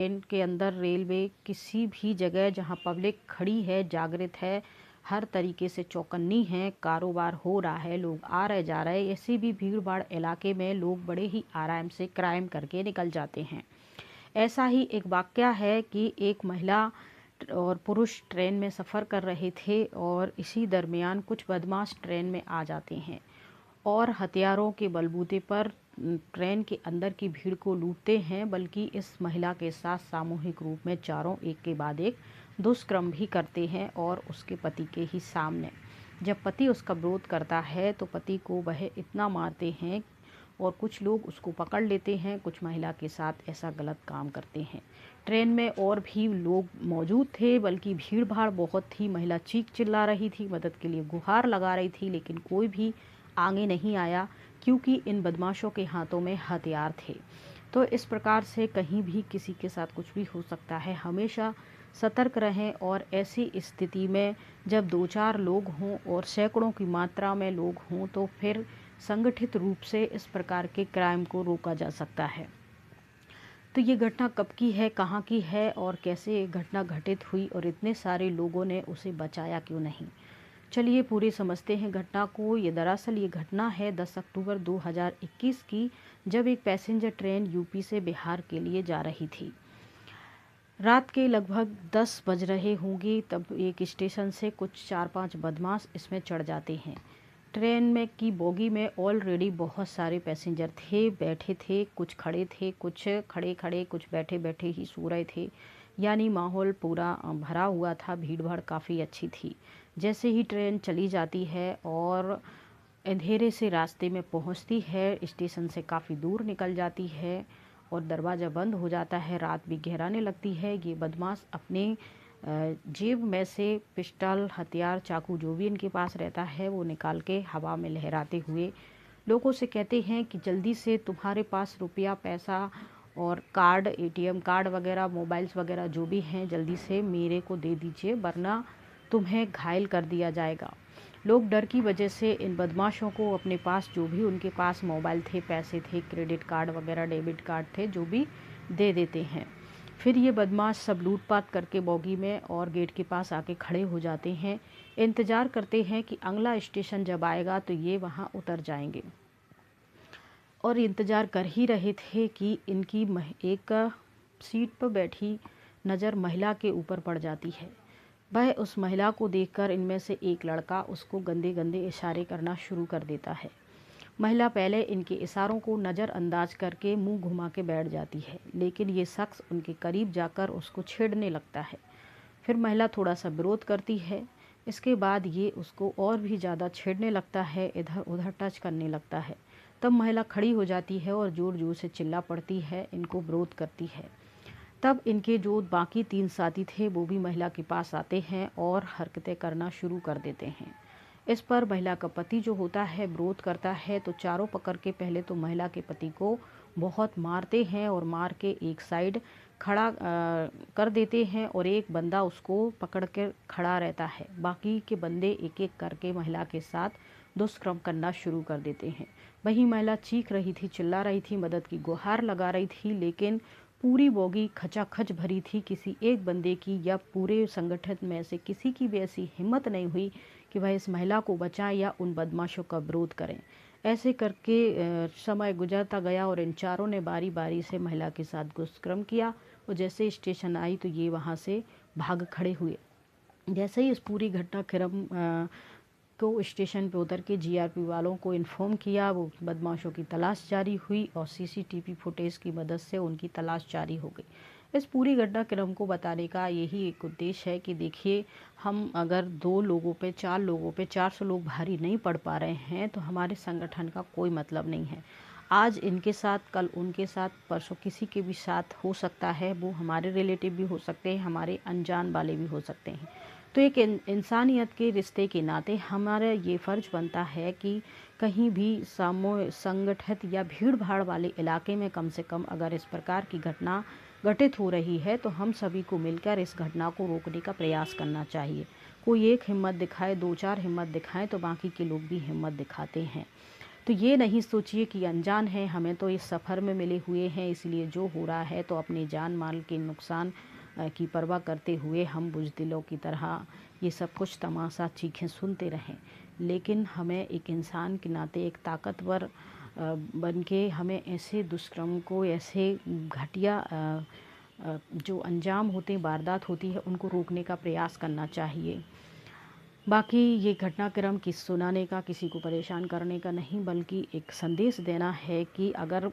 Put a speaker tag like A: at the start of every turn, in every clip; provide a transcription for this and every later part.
A: Train के अंदर railway किसी भी जगह जहां पब्लिक खड़ी है, जागृत है, हर तरीके से चौकन्नी है, कारोबार हो रहा है, लोग आ रहे जा रहे, ऐसी भी भीड़ भाड़ इलाके में लोग बड़े ही आराम से क्राइम करके निकल जाते हैं। ऐसा ही एक वाकया है कि एक महिला और पुरुष ट्रेन में सफ़र कर रहे थे और इसी दरमियान कुछ बदमाश ट्रेन में आ जाते हैं और हथियारों के बलबूते पर ट्रेन के अंदर की भीड़ को लूटते हैं, बल्कि इस महिला के साथ सामूहिक रूप में चारों एक के बाद एक दुष्कर्म भी करते हैं और उसके पति के ही सामने। जब पति उसका विरोध करता है तो पति को वह इतना मारते हैं और कुछ लोग उसको पकड़ लेते हैं, कुछ महिला के साथ ऐसा गलत काम करते हैं। ट्रेन में और भी लोग मौजूद थे, बल्कि भीड़ भाड़ बहुत थी। महिला चीख चिल्ला रही थी, मदद के लिए गुहार लगा रही थी, लेकिन कोई भी आगे नहीं आया क्योंकि इन बदमाशों के हाथों में हथियार थे। तो इस प्रकार से कहीं भी किसी के साथ कुछ भी हो सकता है। हमेशा सतर्क रहें और ऐसी स्थिति में जब 2-4 लोग हों और सैकड़ों की मात्रा में लोग हों तो फिर संगठित रूप से इस प्रकार के क्राइम को रोका जा सकता है। तो ये घटना कब की है, कहाँ की है और कैसे ये घटना घटित हुई और इतने सारे लोगों ने उसे बचाया क्यों नहीं? चलिए पूरी समझते हैं घटना को। दरअसल ये घटना है 10 अक्टूबर 2021 की, जब एक पैसेंजर ट्रेन यूपी से बिहार के लिए जा रही थी। रात के लगभग 10 बज रहे होंगे तब एक स्टेशन से कुछ 4-5 बदमाश इसमें चढ़ जाते हैं। ट्रेन में की बोगी में ऑलरेडी बहुत सारे पैसेंजर थे, बैठे थे, कुछ खड़े थे, कुछ खड़े-खड़े, कुछ बैठे-बैठे ही सो रहे थे। यानी माहौल पूरा भरा हुआ था, भीड़-भाड़ काफ़ी अच्छी थी। जैसे ही ट्रेन चली जाती है और अंधेरे से रास्ते में पहुंचती है, स्टेशन से काफ़ी दूर निकल जाती है और दरवाज़ा बंद हो जाता है, रात भी गहराने लगती है। ये बदमाश अपने जेब में से पिस्टल, हथियार, चाकू जो भी इनके पास रहता है वो निकाल के हवा में लहराते हुए लोगों से कहते हैं कि जल्दी से तुम्हारे पास रुपया, पैसा और कार्ड, एटीएम कार्ड वगैरह, मोबाइल्स वगैरह जो भी हैं जल्दी से मेरे को दे दीजिए, वरना तुम्हें घायल कर दिया जाएगा। लोग डर की वजह से इन बदमाशों को अपने पास जो भी उनके पास मोबाइल थे, पैसे थे, क्रेडिट कार्ड वगैरह, डेबिट कार्ड थे, जो भी दे देते हैं। फिर ये बदमाश सब लूटपाट करके बोगी में और गेट के पास आके खड़े हो जाते हैं। इंतज़ार करते हैं कि अगला स्टेशन जब आएगा तो ये वहाँ उतर जाएंगे और इंतज़ार कर ही रहे थे कि इनकी एक सीट पर बैठी नज़र महिला के ऊपर पड़ जाती है। वह उस महिला को देखकर इनमें से एक लड़का उसको गंदे गंदे इशारे करना शुरू कर देता है। महिला पहले इनके इशारों को नज़रअंदाज करके मुंह घुमा के बैठ जाती है, लेकिन ये शख्स उनके करीब जाकर उसको छेड़ने लगता है। फिर महिला थोड़ा सा विरोध करती है। इसके बाद ये उसको और भी ज़्यादा छेड़ने लगता है, इधर उधर टच करने लगता है। तब महिला खड़ी हो जाती है और ज़ोर ज़ोर से चिल्ला पड़ती है, इनको विरोध करती है। तब इनके जो बाकी 3 साथी थे वो भी महिला के पास आते हैं और हरकतें करना शुरू कर देते हैं। इस पर महिला का पति जो होता है विरोध करता है, तो चारों पकड़ के पहले तो महिला के पति को बहुत मारते हैं और मार के एक साइड खड़ा कर देते हैं और एक बंदा उसको पकड़ कर खड़ा रहता है। बाकी के बंदे एक एक करके महिला के साथ दुष्कर्म करना शुरू कर देते हैं। वही महिला चीख रही थी, चिल्ला रही थी, मदद की गुहार लगा रही थी, लेकिन पूरी बोगी खचाखच भरी थी। किसी एक बंदे की या पूरे संगठन में से किसी की भी ऐसी हिम्मत नहीं हुई कि वह इस महिला को बचाएं या उन बदमाशों का विरोध करें। ऐसे करके समय गुजरता गया और इन चारों ने बारी बारी से महिला के साथ दुष्कर्म किया और जैसे स्टेशन आई तो ये वहाँ से भाग खड़े हुए। जैसे ही इस पूरी घटनाक्रम को स्टेशन पे उतर के जीआरपी वालों को इन्फॉर्म किया, वो बदमाशों की तलाश जारी हुई और सीसीटीवी फुटेज की मदद से उनकी तलाश जारी हो गई। इस पूरी घटनाक्रम को बताने का यही एक उद्देश्य है कि देखिए, हम अगर 2 लोगों पे, 4 लोगों पे 400 लोग भारी नहीं पड़ पा रहे हैं तो हमारे संगठन का कोई मतलब नहीं है। आज इनके साथ, कल उनके साथ, परसों किसी के भी साथ हो सकता है। वो हमारे रिलेटिव भी हो सकते हैं, हमारे अनजान वाले भी हो सकते हैं। तो एक इंसानियत के रिश्ते के नाते हमारा ये फ़र्ज़ बनता है कि कहीं भी संगठित या भीड़ भाड़ वाले इलाके में कम से कम अगर इस प्रकार की घटना घटित हो रही है तो हम सभी को मिलकर इस घटना को रोकने का प्रयास करना चाहिए। कोई एक हिम्मत दिखाए, 2-4 हिम्मत दिखाएं तो बाकी के लोग भी हिम्मत दिखाते हैं। तो तो ये नहीं सोचिए कि अनजान है, हमें तो इस सफ़र में मिले हुए हैं, इसलिए जो हो रहा है तो अपने जान माल के नुकसान की परवाह करते हुए हम बुज़दिलों की तरह ये सब कुछ तमाशा चीखें सुनते रहें। लेकिन हमें एक इंसान के नाते एक ताकतवर बन के हमें ऐसे दुष्कर्म को, ऐसे घटिया जो अंजाम होते हैं, वारदात होती है, उनको रोकने का प्रयास करना चाहिए। बाकी ये घटनाक्रम किस सुनाने का, किसी को परेशान करने का नहीं, बल्कि एक संदेश देना है कि अगर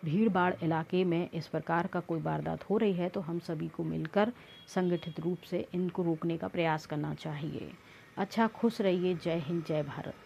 A: भीड़ भाड़ इलाके में इस प्रकार का कोई वारदात हो रही है तो हम सभी को मिलकर संगठित रूप से इनको रोकने का प्रयास करना चाहिए। अच्छा, खुश रहिए। जय हिंद, जय भारत।